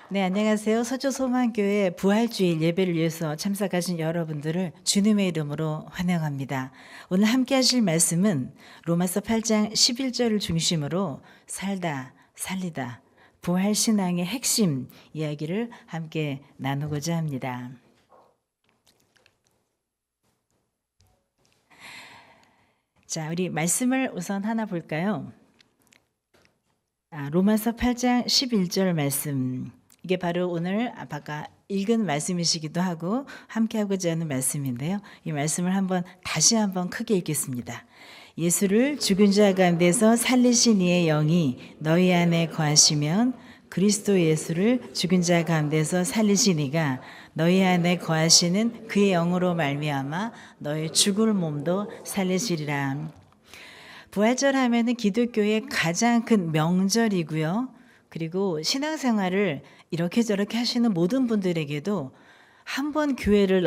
네, 안녕하세요. 서초소망교회 부활주일 예배를 위해서 참석하신 여러분들을 주님의 이름으로 환영합니다. 오늘 함께 하실 말씀은 로마서 8장 11절을 중심으로 살다, 살리다, 부활신앙의 핵심 이야기를 함께 나누고자 합니다. 자, 우리 말씀을 우선 하나 볼까요? 로마서 8장 11절 말씀. 이게 바로 오늘 아까 읽은 말씀이시기도 하고 함께 하고자 하는 말씀인데요. 이 말씀을 다시 한번 크게 읽겠습니다. 예수를 죽은 자 가운데서 살리신 이의 영이 너희 안에 거하시면 그리스도 예수를 죽은 자 가운데서 살리신 이가 너희 안에 거하시는 그의 영으로 말미암아 너희 죽을 몸도 살리시리라. 부활절 하면은 기독교의 가장 큰 명절이고요. 그리고 신앙생활을 이렇게 저렇게 하시는 모든 분들에게도 한 번 교회를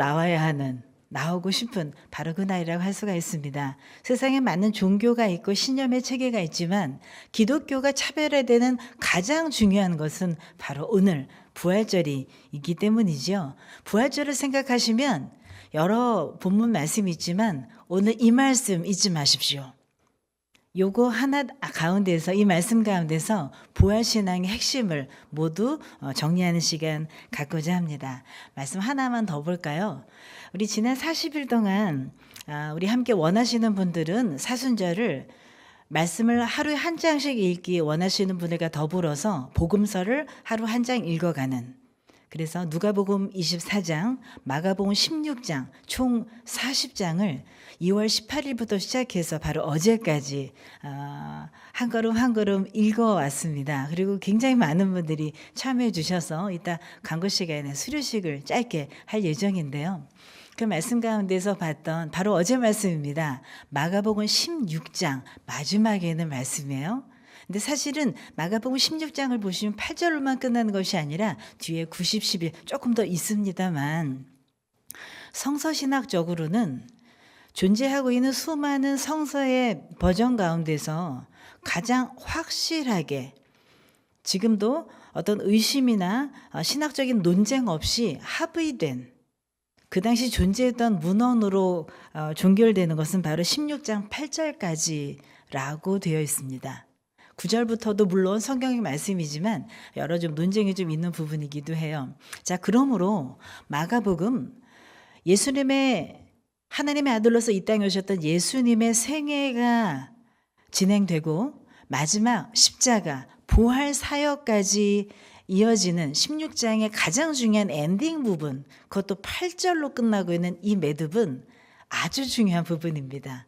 나오고 싶은 바로 그 날이라고 할 수가 있습니다. 세상에 많은 종교가 있고 신념의 체계가 있지만 기독교가 차별화되는 가장 중요한 것은 바로 오늘 부활절이기 때문이죠. 부활절을 생각하시면 여러 본문 말씀이 있지만 오늘 이 말씀 잊지 마십시오. 요거 하나 가운데서 이 말씀 가운데서 부활신앙의 핵심을 모두 정리하는 시간 갖고자 합니다. 말씀 하나만 더 볼까요? 우리 지난 40일 동안 우리 함께 원하시는 분들은 사순절을 말씀을 하루에 한 장씩 읽기 원하시는 분들과 더불어서 복음서를 하루 한 장 읽어가는, 그래서 누가복음 24장, 마가복음 16장 총 40장을 2월 18일부터 시작해서 바로 어제까지 한 걸음 한 걸음 읽어왔습니다. 그리고 굉장히 많은 분들이 참여해 주셔서 이따 광고 시간에 수료식을 짧게 할 예정인데요. 그 말씀 가운데서 봤던 바로 어제 말씀입니다. 마가복음 16장 마지막에 있는 말씀이에요. 근데 사실은 마가복음 16장을 보시면 8절로만 끝나는 것이 아니라 뒤에 90, 11 조금 더 있습니다만, 성서신학적으로는 존재하고 있는 수많은 성서의 버전 가운데서 가장 확실하게 지금도 어떤 의심이나 신학적인 논쟁 없이 합의된, 그 당시 존재했던 문헌으로 종결되는 것은 바로 16장 8절까지라고 되어 있습니다. 9절부터도 물론 성경의 말씀이지만 여러 좀 논쟁이 좀 있는 부분이기도 해요. 자, 그러므로 마가복음, 하나님의 아들로서 이 땅에 오셨던 예수님의 생애가 진행되고 마지막 십자가, 부활 사역까지 이어지는 16장의 가장 중요한 엔딩 부분, 그것도 8절로 끝나고 있는 이 매듭은 아주 중요한 부분입니다.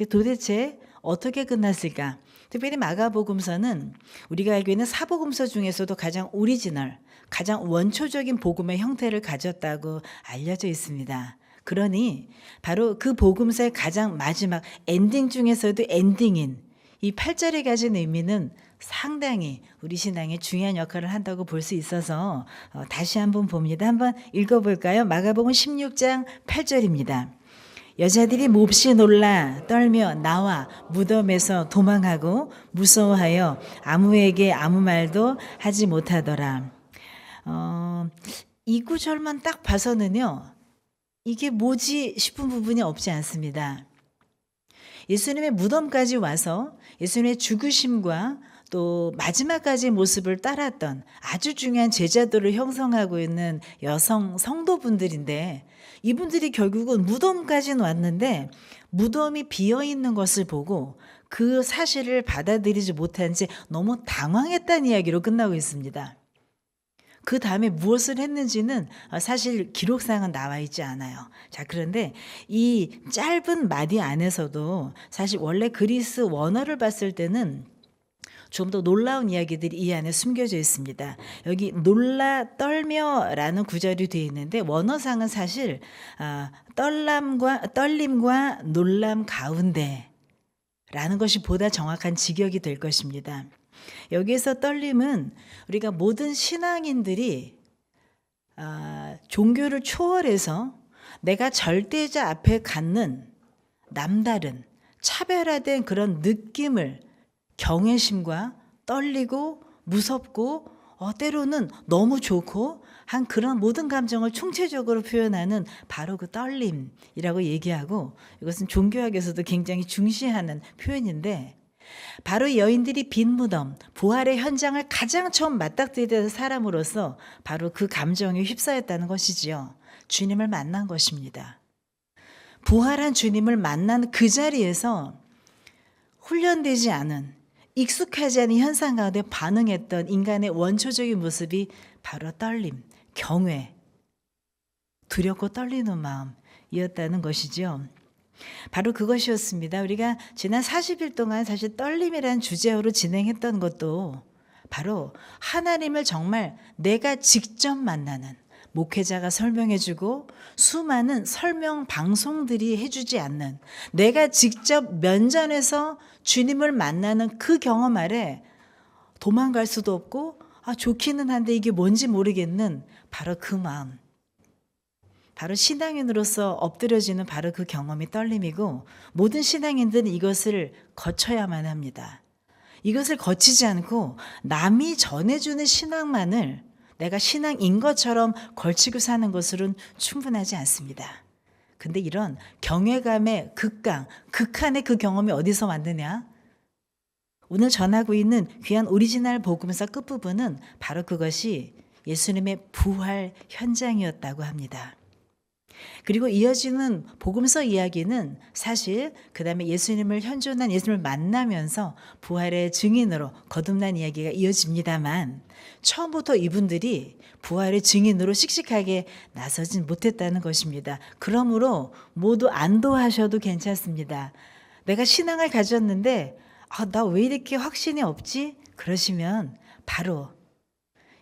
도대체 어떻게 끝났을까? 특별히 마가복음서는 우리가 알고 있는 사복음서 중에서도 가장 오리지널, 가장 원초적인 복음의 형태를 가졌다고 알려져 있습니다. 그러니 바로 그 복음서의 가장 마지막 엔딩 중에서도 엔딩인 이 8절에 가진 의미는 상당히 우리 신앙에 중요한 역할을 한다고 볼 수 있어서 다시 한번 봅니다. 한번 읽어볼까요? 마가복음 16장 8절입니다. 여자들이 몹시 놀라 떨며 나와 무덤에서 도망하고 무서워하여 아무에게 아무 말도 하지 못하더라. 이 구절만 딱 봐서는요, 이게 뭐지 싶은 부분이 없지 않습니다. 예수님의 무덤까지 와서 예수님의 죽으심과 또 마지막까지 모습을 따랐던 아주 중요한 제자들을 형성하고 있는 여성 성도분들인데, 이분들이 결국은 무덤까지는 왔는데 무덤이 비어있는 것을 보고 그 사실을 받아들이지 못한 채 너무 당황했다는 이야기로 끝나고 있습니다. 그 다음에 무엇을 했는지는 사실 기록상은 나와 있지 않아요. 자, 그런데 이 짧은 마디 안에서도 사실 원래 그리스 원어를 봤을 때는 좀 더 놀라운 이야기들이 이 안에 숨겨져 있습니다. 여기 놀라 떨며라는 구절이 되어 있는데 원어상은 사실 떨림과 놀람 가운데 라는 것이 보다 정확한 직역이 될 것입니다. 여기에서 떨림은 우리가 모든 신앙인들이 종교를 초월해서 내가 절대자 앞에 갖는 남다른 차별화된 그런 느낌을, 경외심과 떨리고 무섭고 때로는 너무 좋고 한 그런 모든 감정을 총체적으로 표현하는 바로 그 떨림이라고 얘기하고, 이것은 종교학에서도 굉장히 중시하는 표현인데, 바로 이 여인들이 빈 무덤, 부활의 현장을 가장 처음 맞닥뜨리던 사람으로서 바로 그 감정에 휩싸였다는 것이지요. 주님을 만난 것입니다. 부활한 주님을 만난 그 자리에서 훈련되지 않은, 익숙하지 않은 현상 가운데 반응했던 인간의 원초적인 모습이 바로 떨림, 경외, 두렵고 떨리는 마음이었다는 것이죠. 바로 그것이었습니다. 우리가 지난 40일 동안 사실 떨림이라는 주제어로 진행했던 것도 바로 하나님을 정말 내가 직접 만나는, 목회자가 설명해주고 수많은 설명 방송들이 해주지 않는, 내가 직접 면전에서 주님을 만나는 그 경험 아래 도망갈 수도 없고 좋기는 한데 이게 뭔지 모르겠는 바로 그 마음, 바로 신앙인으로서 엎드려지는 바로 그 경험이 떨림이고, 모든 신앙인들은 이것을 거쳐야만 합니다. 이것을 거치지 않고 남이 전해주는 신앙만을 내가 신앙인 것처럼 걸치고 사는 것으로는 충분하지 않습니다. 근데 이런 경외감의 극강, 극한의 그 경험이 어디서 왔느냐? 오늘 전하고 있는 귀한 오리지널 복음서 끝부분은 바로 그것이 예수님의 부활 현장이었다고 합니다. 그리고 이어지는 복음서 이야기는 사실 그 다음에 예수님을 현존한 예수님을 만나면서 부활의 증인으로 거듭난 이야기가 이어집니다만, 처음부터 이분들이 부활의 증인으로 씩씩하게 나서진 못했다는 것입니다. 그러므로 모두 안도하셔도 괜찮습니다. 내가 신앙을 가졌는데 나 왜 이렇게 확신이 없지? 그러시면 바로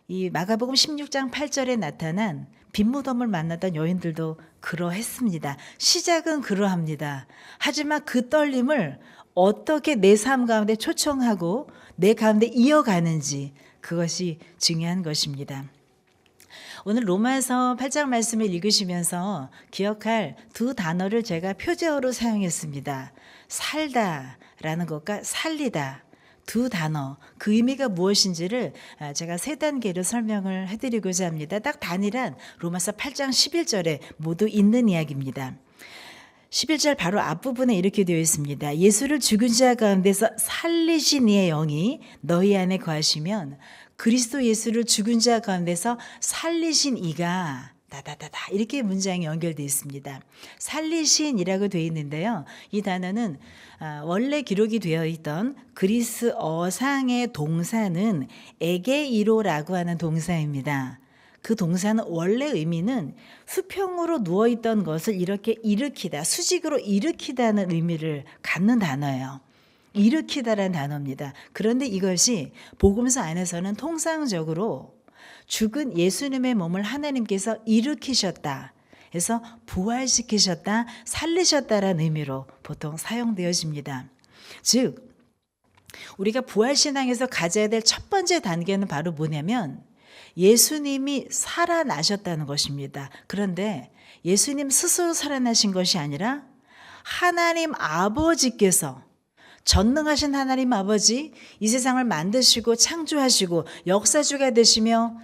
이 마가복음 16장 8절에 나타난 빈무덤을 만났던 여인들도 그러했습니다. 시작은 그러합니다. 하지만 그 떨림을 어떻게 내 삶 가운데 초청하고 내 가운데 이어가는지, 그것이 중요한 것입니다. 오늘 로마서 8장 말씀을 읽으시면서 기억할 두 단어를 제가 표제어로 사용했습니다. 살다라는 것과 살리다. 두 단어, 그 의미가 무엇인지를 제가 세 단계로 설명을 해드리고자 합니다. 딱 단일한 로마서 8장 11절에 모두 있는 이야기입니다. 11절 바로 앞부분에 이렇게 되어 있습니다. 예수를 죽은 자 가운데서 살리신 이의 영이 너희 안에 거하시면 그리스도 예수를 죽은 자 가운데서 살리신 이가 다다다다 이렇게 문장이 연결되어 있습니다. 살리신이라고 되어 있는데요. 이 단어는 원래 기록이 되어 있던 그리스어상의 동사는 에게이로라고 하는 동사입니다. 그 동사는 원래 의미는 수평으로 누워있던 것을 이렇게 일으키다, 수직으로 일으키다는 의미를 갖는 단어예요. 일으키다라는 단어입니다. 그런데 이것이 복음서 안에서는 통상적으로 죽은 예수님의 몸을 하나님께서 일으키셨다, 그래서 부활시키셨다, 살리셨다라는 의미로 보통 사용되어집니다. 즉 우리가 부활신앙에서 가져야 될 첫 번째 단계는 바로 뭐냐면 예수님이 살아나셨다는 것입니다. 그런데 예수님 스스로 살아나신 것이 아니라 하나님 아버지께서, 전능하신 하나님 아버지, 이 세상을 만드시고 창조하시고 역사주가 되시며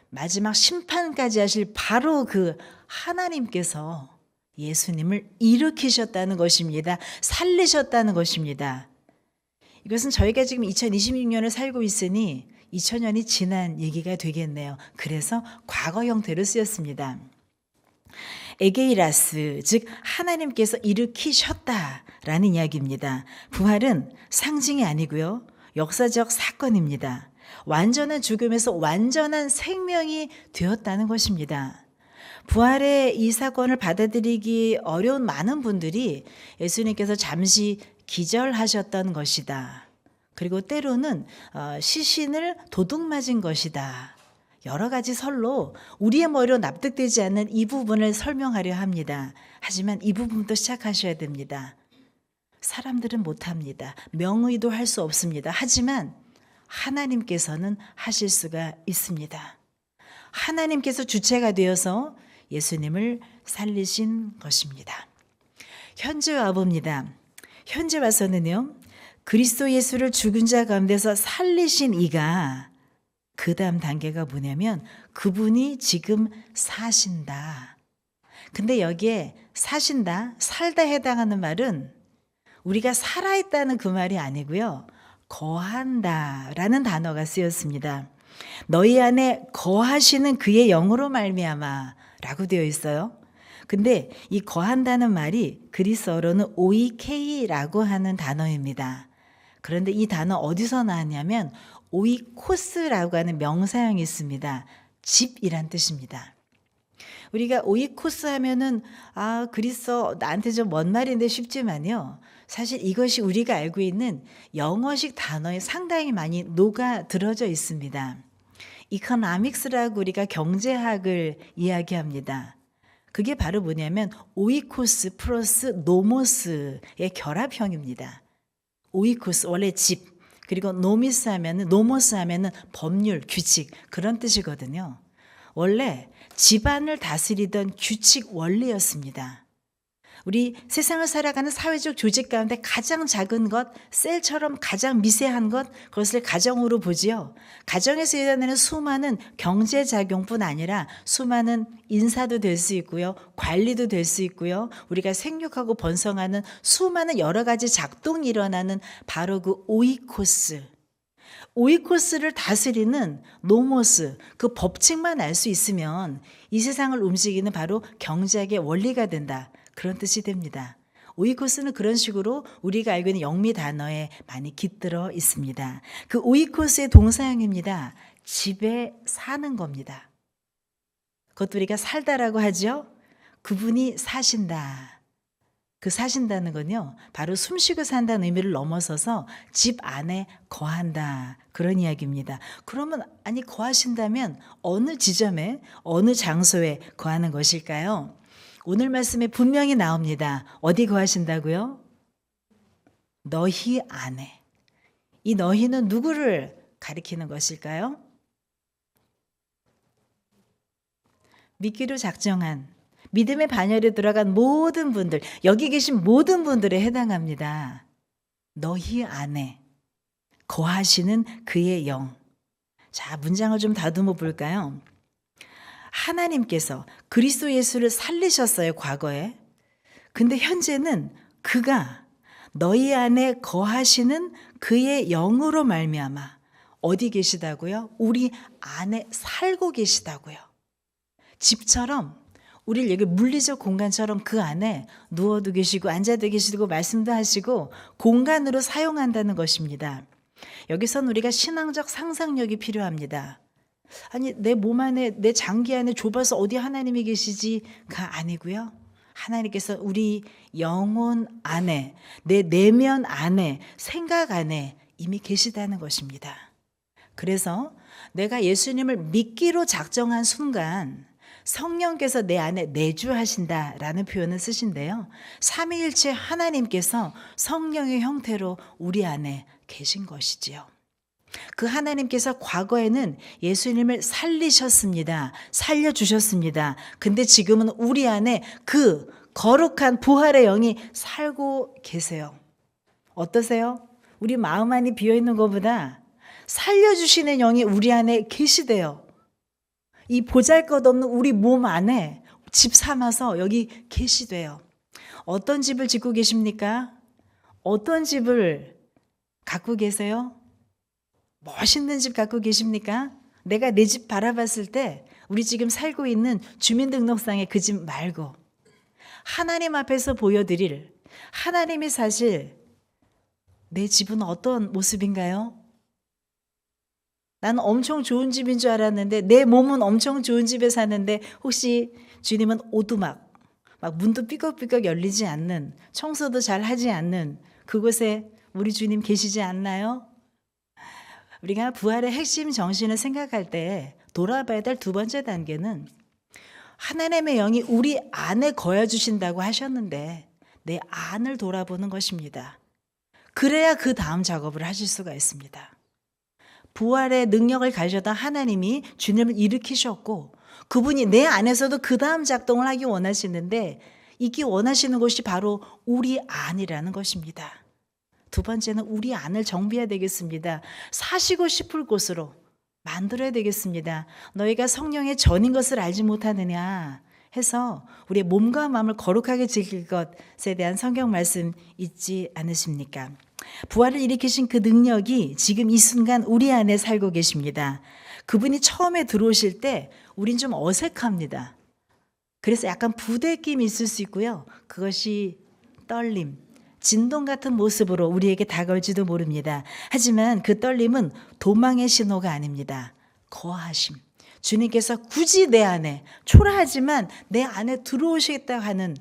마지막 심판까지 하실 바로 그 하나님께서 예수님을 일으키셨다는 것입니다. 살리셨다는 것입니다. 이것은 저희가 지금 2026년을 살고 있으니 2000년이 지난 얘기가 되겠네요. 그래서 과거 형태로 쓰였습니다. 에게이라스, 즉 하나님께서 일으키셨다라는 이야기입니다. 부활은 상징이 아니고요, 역사적 사건입니다. 완전한 죽음에서 완전한 생명이 되었다는 것입니다. 부활의 이 사건을 받아들이기 어려운 많은 분들이 예수님께서 잠시 기절하셨던 것이다, 그리고 때로는 시신을 도둑맞은 것이다, 여러 가지 설로 우리의 머리로 납득되지 않는 이 부분을 설명하려 합니다. 하지만 이 부분부터 시작하셔야 됩니다. 사람들은 못합니다. 명의도 할 수 없습니다. 하지만 하나님께서는 하실 수가 있습니다. 하나님께서 주체가 되어서 예수님을 살리신 것입니다. 현재 와봅니다. 현재 와서는요, 그리스도 예수를 죽은 자 가운데서 살리신 이가 그 다음 단계가 뭐냐면 그분이 지금 사신다. 근데 여기에 사신다, 살다 해당하는 말은 우리가 살아있다는 그 말이 아니고요. 거한다라는 단어가 쓰였습니다. 너희 안에 거하시는 그의 영으로 말미암아라고 되어 있어요. 근데 이 거한다는 말이 그리스어로는 오이케이라고 하는 단어입니다. 그런데 이 단어 어디서 나왔냐면 오이코스라고 하는 명사형이 있습니다. 집이란 뜻입니다. 우리가 오이코스 하면은 그리스어 나한테 좀 먼 말인데 쉽지만요. 사실 이것이 우리가 알고 있는 영어식 단어에 상당히 많이 녹아 들어져 있습니다. 이코노믹스라고 우리가 경제학을 이야기합니다. 그게 바로 뭐냐면 오이코스 플러스 노모스의 결합형입니다. 오이코스 원래 집, 그리고 노미스 하면은 노모스 하면은 법률, 규칙 그런 뜻이거든요. 원래 집안을 다스리던 규칙 원리였습니다. 우리 세상을 살아가는 사회적 조직 가운데 가장 작은 것, 셀처럼 가장 미세한 것, 그것을 가정으로 보지요. 가정에서 일어나는 수많은 경제작용뿐 아니라 수많은 인사도 될 수 있고요. 관리도 될 수 있고요. 우리가 생육하고 번성하는 수많은 여러 가지 작동이 일어나는 바로 그 오이코스. 오이코스를 다스리는 노모스, 그 법칙만 알 수 있으면 이 세상을 움직이는 바로 경제학의 원리가 된다. 그런 뜻이 됩니다. 오이코스는 그런 식으로 우리가 알고 있는 영미 단어에 많이 깃들어 있습니다. 그 오이코스의 동사형입니다. 집에 사는 겁니다. 그것도 우리가 살다라고 하죠. 그분이 사신다. 그 사신다는 건요, 바로 숨쉬고 산다는 의미를 넘어서서 집 안에 거한다. 그런 이야기입니다. 그러면 거하신다면 어느 지점에, 어느 장소에 거하는 것일까요? 오늘 말씀에 분명히 나옵니다. 어디 거하신다고요? 너희 안에. 이 너희는 누구를 가리키는 것일까요? 믿기로 작정한 믿음의 반열에 들어간 모든 분들, 여기 계신 모든 분들에 해당합니다. 너희 안에 거하시는 그의 영. 자, 문장을 좀 다듬어 볼까요? 하나님께서 그리스도 예수를 살리셨어요, 과거에. 근데 현재는 그가 너희 안에 거하시는 그의 영으로 말미암아 어디 계시다고요? 우리 안에 살고 계시다고요. 집처럼 우리를 여기 물리적 공간처럼 그 안에 누워도 계시고 앉아도 계시고 말씀도 하시고 공간으로 사용한다는 것입니다. 여기선 우리가 신앙적 상상력이 필요합니다. 내 몸 안에, 내 장기 안에 좁아서 어디 하나님이 계시지가 아니고요. 하나님께서 우리 영혼 안에, 내 내면 안에, 생각 안에 이미 계시다는 것입니다. 그래서 내가 예수님을 믿기로 작정한 순간 성령께서 내 안에 내주하신다라는 표현을 쓰신데요. 삼위일체 하나님께서 성령의 형태로 우리 안에 계신 것이지요. 그 하나님께서 과거에는 예수님을 살리셨습니다. 살려주셨습니다. 근데 지금은 우리 안에 그 거룩한 부활의 영이 살고 계세요. 어떠세요? 우리 마음 안이 비어있는 것보다 살려주시는 영이 우리 안에 계시대요. 이 보잘것없는 우리 몸 안에 집 삼아서 여기 계시대요. 어떤 집을 짓고 계십니까? 어떤 집을 갖고 계세요? 멋있는 집 갖고 계십니까? 내가 내 집 바라봤을 때 우리 지금 살고 있는 주민등록상의 그 집 말고 하나님 앞에서 보여드릴 하나님이 사실 내 집은 어떤 모습인가요? 나는 엄청 좋은 집인 줄 알았는데 내 몸은 엄청 좋은 집에 사는데 혹시 주님은 오두막 막 문도 삐걱삐걱 열리지 않는 청소도 잘 하지 않는 그곳에 우리 주님 계시지 않나요? 우리가 부활의 핵심 정신을 생각할 때 돌아봐야 될 두 번째 단계는 하나님의 영이 우리 안에 거여주신다고 하셨는데 내 안을 돌아보는 것입니다. 그래야 그 다음 작업을 하실 수가 있습니다. 부활의 능력을 가지셨던 하나님이 주님을 일으키셨고 그분이 내 안에서도 그 다음 작동을 하기 원하시는데 있기 원하시는 곳이 바로 우리 안이라는 것입니다. 두 번째는 우리 안을 정비해야 되겠습니다. 사시고 싶을 곳으로 만들어야 되겠습니다. 너희가 성령의 전인 것을 알지 못하느냐 해서 우리의 몸과 마음을 거룩하게 지킬 것에 대한 성경 말씀 있지 않으십니까? 부활을 일으키신 그 능력이 지금 이 순간 우리 안에 살고 계십니다. 그분이 처음에 들어오실 때 우린 좀 어색합니다. 그래서 약간 부대낌이 있을 수 있고요. 그것이 떨림, 진동 같은 모습으로 우리에게 다가올지도 모릅니다. 하지만 그 떨림은 도망의 신호가 아닙니다. 거하심. 주님께서 굳이 내 안에, 초라하지만 내 안에 들어오시겠다고 하는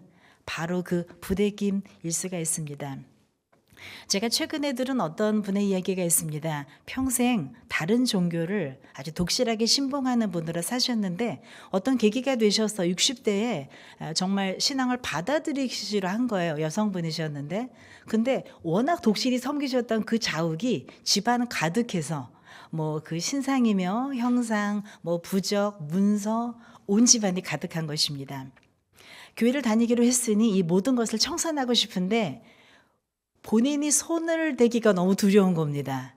바로 그 부대낌일 수가 있습니다. 제가 최근에 들은 어떤 분의 이야기가 있습니다. 평생 다른 종교를 아주 독실하게 신봉하는 분으로 사셨는데 어떤 계기가 되셔서 60대에 정말 신앙을 받아들이시려 한 거예요. 여성분이셨는데. 근데 워낙 독실히 섬기셨던 그 자욱이 집안 가득해서 뭐 그 신상이며 형상, 뭐 부적, 문서, 온 집안이 가득한 것입니다. 교회를 다니기로 했으니 이 모든 것을 청산하고 싶은데 본인이 손을 대기가 너무 두려운 겁니다.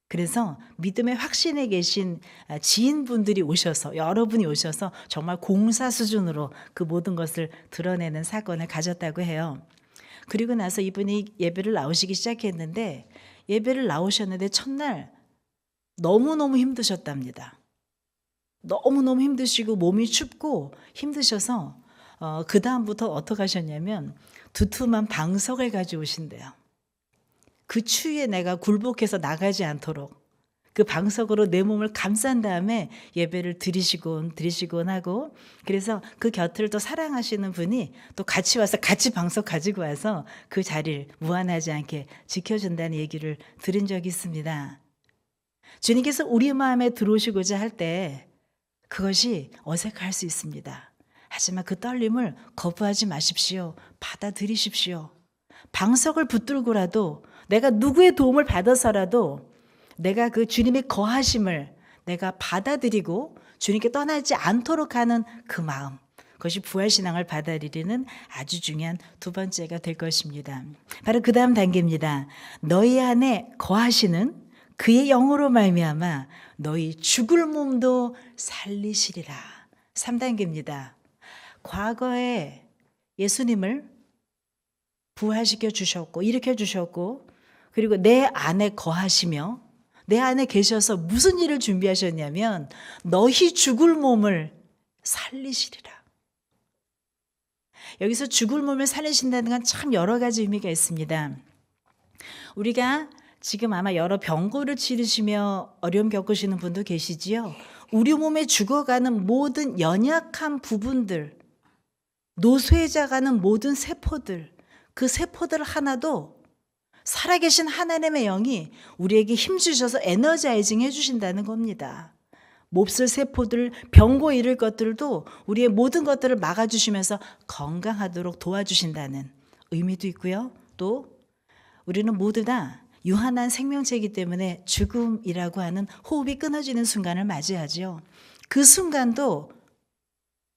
그래서 믿음의 확신에 계신 지인분들이 오셔서, 여러분이 오셔서 정말 공사 수준으로 그 모든 것을 드러내는 사건을 가졌다고 해요. 그리고 나서 이분이 예배를 나오시기 시작했는데 예배를 나오셨는데 첫날 너무너무 힘드셨답니다. 너무너무 힘드시고 몸이 춥고 힘드셔서 그 다음부터 어떻게 하셨냐면 두툼한 방석을 가지고 오신대요. 그 추위에 내가 굴복해서 나가지 않도록 그 방석으로 내 몸을 감싼 다음에 예배를 드리시곤 하고, 그래서 그 곁을 또 사랑하시는 분이 또 같이 와서 같이 방석 가지고 와서 그 자리를 무한하지 않게 지켜준다는 얘기를 들은 적이 있습니다. 주님께서 우리 마음에 들어오시고자 할 때 그것이 어색할 수 있습니다. 하지만 그 떨림을 거부하지 마십시오. 받아들이십시오. 방석을 붙들고라도 내가 누구의 도움을 받아서라도 내가 그 주님의 거하심을 내가 받아들이고 주님께 떠나지 않도록 하는 그 마음, 그것이 부활신앙을 받아들이는 아주 중요한 두 번째가 될 것입니다. 바로 그 다음 단계입니다. 너희 안에 거하시는 그의 영으로 말미암아 너희 죽을 몸도 살리시리라. 3단계입니다. 과거에 예수님을 부활시켜 주셨고 일으켜 주셨고 그리고 내 안에 거하시며 내 안에 계셔서 무슨 일을 준비하셨냐면 너희 죽을 몸을 살리시리라. 여기서 죽을 몸을 살리신다는 건 참 여러 가지 의미가 있습니다. 우리가 지금 아마 여러 병고를 치르시며 어려움 겪으시는 분도 계시지요. 우리 몸에 죽어가는 모든 연약한 부분들, 노쇠해져가는 모든 세포들, 그 세포들 하나도 살아계신 하나님의 영이 우리에게 힘주셔서 에너자이징 해주신다는 겁니다. 몹쓸 세포들, 병고 이를 것들도 우리의 모든 것들을 막아주시면서 건강하도록 도와주신다는 의미도 있고요. 또 우리는 모두 다 유한한 생명체이기 때문에 죽음이라고 하는 호흡이 끊어지는 순간을 맞이하죠. 그 순간도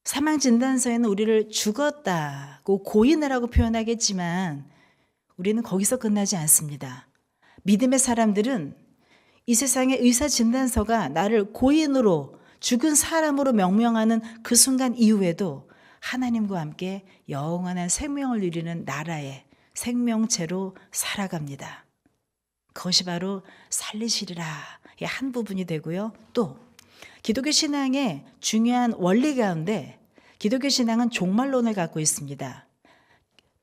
사망진단서에는 우리를 죽었다고 고인을 하고 표현하겠지만 우리는 거기서 끝나지 않습니다. 믿음의 사람들은 이 세상의 의사진단서가 나를 고인으로 죽은 사람으로 명명하는 그 순간 이후에도 하나님과 함께 영원한 생명을 누리는 나라의 생명체로 살아갑니다. 그것이 바로 살리시리라의 한 부분이 되고요. 또 기독교 신앙의 중요한 원리 가운데 기독교 신앙은 종말론을 갖고 있습니다.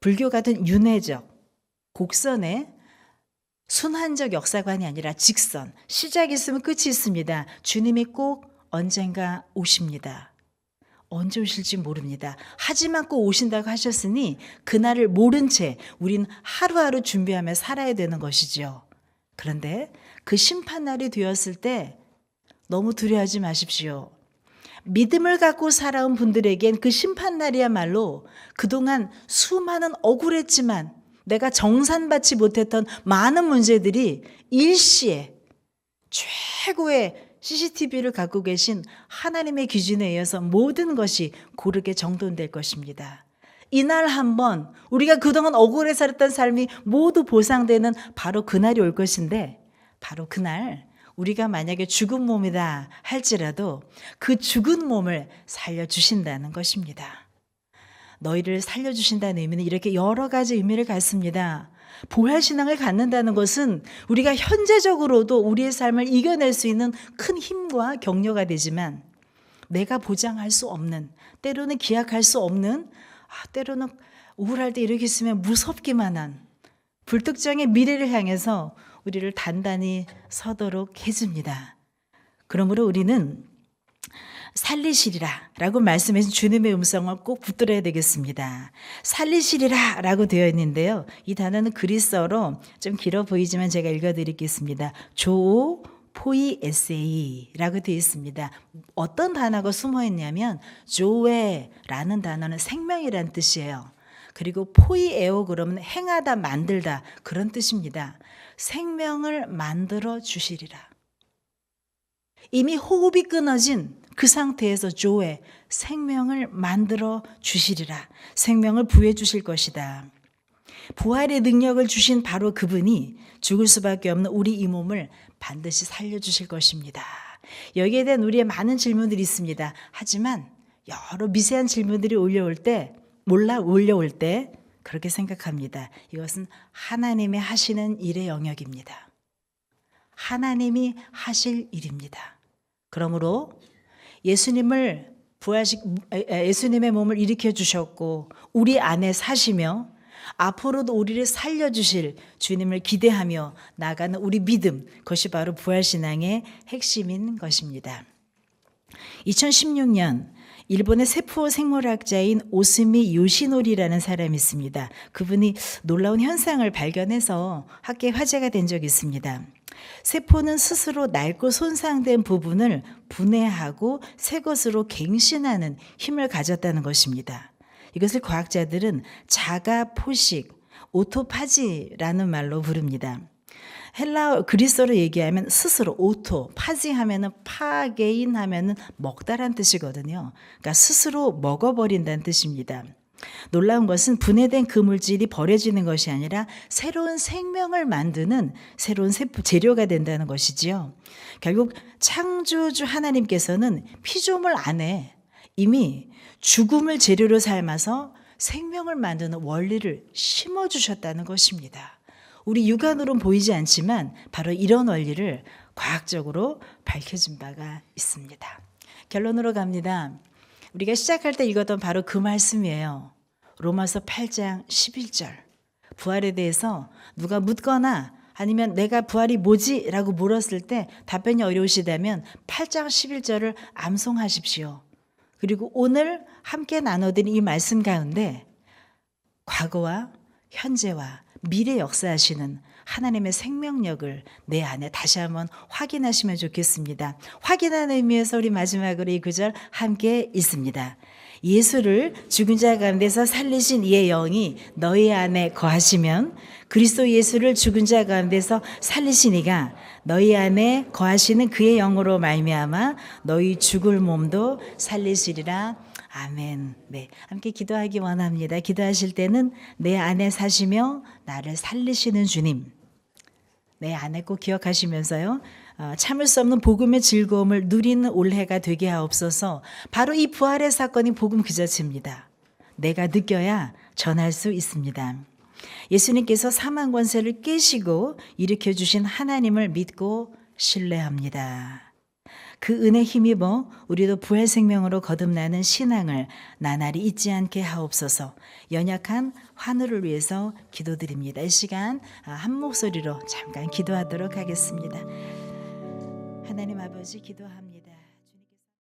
불교 같은 윤회적, 곡선의 순환적 역사관이 아니라 직선, 시작이 있으면 끝이 있습니다. 주님이 꼭 언젠가 오십니다. 언제 오실지 모릅니다. 하지만 꼭 오신다고 하셨으니 그날을 모른 채 우린 하루하루 준비하며 살아야 되는 것이죠. 그런데 그 심판날이 되었을 때 너무 두려워하지 마십시오. 믿음을 갖고 살아온 분들에겐 그 심판날이야말로 그동안 수많은 억울했지만 내가 정산받지 못했던 많은 문제들이 일시에 최고의 CCTV를 갖고 계신 하나님의 기준에 의해서 모든 것이 고르게 정돈될 것입니다. 이날 한번 우리가 그동안 억울해 살았던 삶이 모두 보상되는 바로 그날이 올 것인데 바로 그날 우리가 만약에 죽은 몸이다 할지라도 그 죽은 몸을 살려주신다는 것입니다. 너희를 살려주신다는 의미는 이렇게 여러 가지 의미를 갖습니다. 부활신앙을 갖는다는 것은 우리가 현재적으로도 우리의 삶을 이겨낼 수 있는 큰 힘과 격려가 되지만 내가 보장할 수 없는, 때로는 기약할 수 없는, 때로는 우울할 때 이렇게 있으면 무섭기만 한 불특정의 미래를 향해서 우리를 단단히 서도록 해줍니다. 그러므로 우리는 살리시리라 라고 말씀하신 주님의 음성을 꼭 붙들어야 되겠습니다. 살리시리라 라고 되어 있는데요. 이 단어는 그리스어로 좀 길어 보이지만 제가 읽어드리겠습니다. 조 포이에세이라고 되어 있습니다. 어떤 단어가 숨어 있냐면 조에라는 단어는 생명이라는 뜻이에요. 그리고 포이에오 그러면 행하다 만들다 그런 뜻입니다. 생명을 만들어 주시리라. 이미 호흡이 끊어진 그 상태에서 조에 생명을 만들어 주시리라. 생명을 부해 주실 것이다. 부활의 능력을 주신 바로 그분이 죽을 수밖에 없는 우리 이 몸을 반드시 살려주실 것입니다. 여기에 대한 우리의 많은 질문들이 있습니다. 하지만 여러 미세한 질문들이 올려올 때 그렇게 생각합니다. 이것은 하나님이 하시는 일의 영역입니다. 하나님이 하실 일입니다. 그러므로 예수님의 몸을 일으켜 주셨고 우리 안에 사시며 앞으로도 우리를 살려주실 주님을 기대하며 나가는 우리 믿음, 그것이 바로 부활신앙의 핵심인 것입니다. 2016년 일본의 세포 생물학자인 오스미 요시노리라는 사람이 있습니다. 그분이 놀라운 현상을 발견해서 학계에 화제가 된 적이 있습니다. 세포는 스스로 낡고 손상된 부분을 분해하고 새 것으로 갱신하는 힘을 가졌다는 것입니다. 이것을 과학자들은 자가 포식, 오토파지라는 말로 부릅니다. 그리스어로 얘기하면 스스로 오토, 파지 하면은 파게인 하면은 먹다란 뜻이거든요. 그러니까 스스로 먹어버린다는 뜻입니다. 놀라운 것은 분해된 그 물질이 버려지는 것이 아니라 새로운 생명을 만드는 새로운 재료가 된다는 것이지요. 결국 창조주 하나님께서는 피조물 안에 이미 죽음을 재료로 삶아서 생명을 만드는 원리를 심어주셨다는 것입니다. 우리 육안으로는 보이지 않지만 바로 이런 원리를 과학적으로 밝혀진 바가 있습니다. 결론으로 갑니다. 우리가 시작할 때 읽었던 바로 그 말씀이에요. 로마서 8장 11절. 부활에 대해서 누가 묻거나 아니면 내가 부활이 뭐지? 라고 물었을 때 답변이 어려우시다면 8장 11절을 암송하십시오. 그리고 오늘 함께 나눠드린 이 말씀 가운데 과거와 현재와 미래 역사하시는 하나님의 생명력을 내 안에 다시 한번 확인하시면 좋겠습니다. 확인하는 의미에서 우리 마지막으로 이 구절 함께 읽습니다. 예수를 죽은 자 가운데서 살리신 이의 영이 너희 안에 거하시면 그리스도 예수를 죽은 자 가운데서 살리신 이가 너희 안에 거하시는 그의 영으로 말미암아 너희 죽을 몸도 살리시리라. 아멘. 네, 함께 기도하기 원합니다. 기도하실 때는 내 안에 사시며 나를 살리시는 주님, 내 안에 꼭 기억하시면서요. 참을 수 없는 복음의 즐거움을 누리는 올해가 되게 하옵소서. 바로 이 부활의 사건이 복음 그 자체입니다. 내가 느껴야 전할 수 있습니다. 예수님께서 사망 권세를 깨시고 일으켜 주신 하나님을 믿고 신뢰합니다. 그 은혜 힘입어 우리도 부활 생명으로 거듭나는 신앙을 나날이 잊지 않게 하옵소서. 연약한 환우를 위해서 기도드립니다. 이 시간 한 목소리로 잠깐 기도하도록 하겠습니다. 하나님 아버지 기도합니다.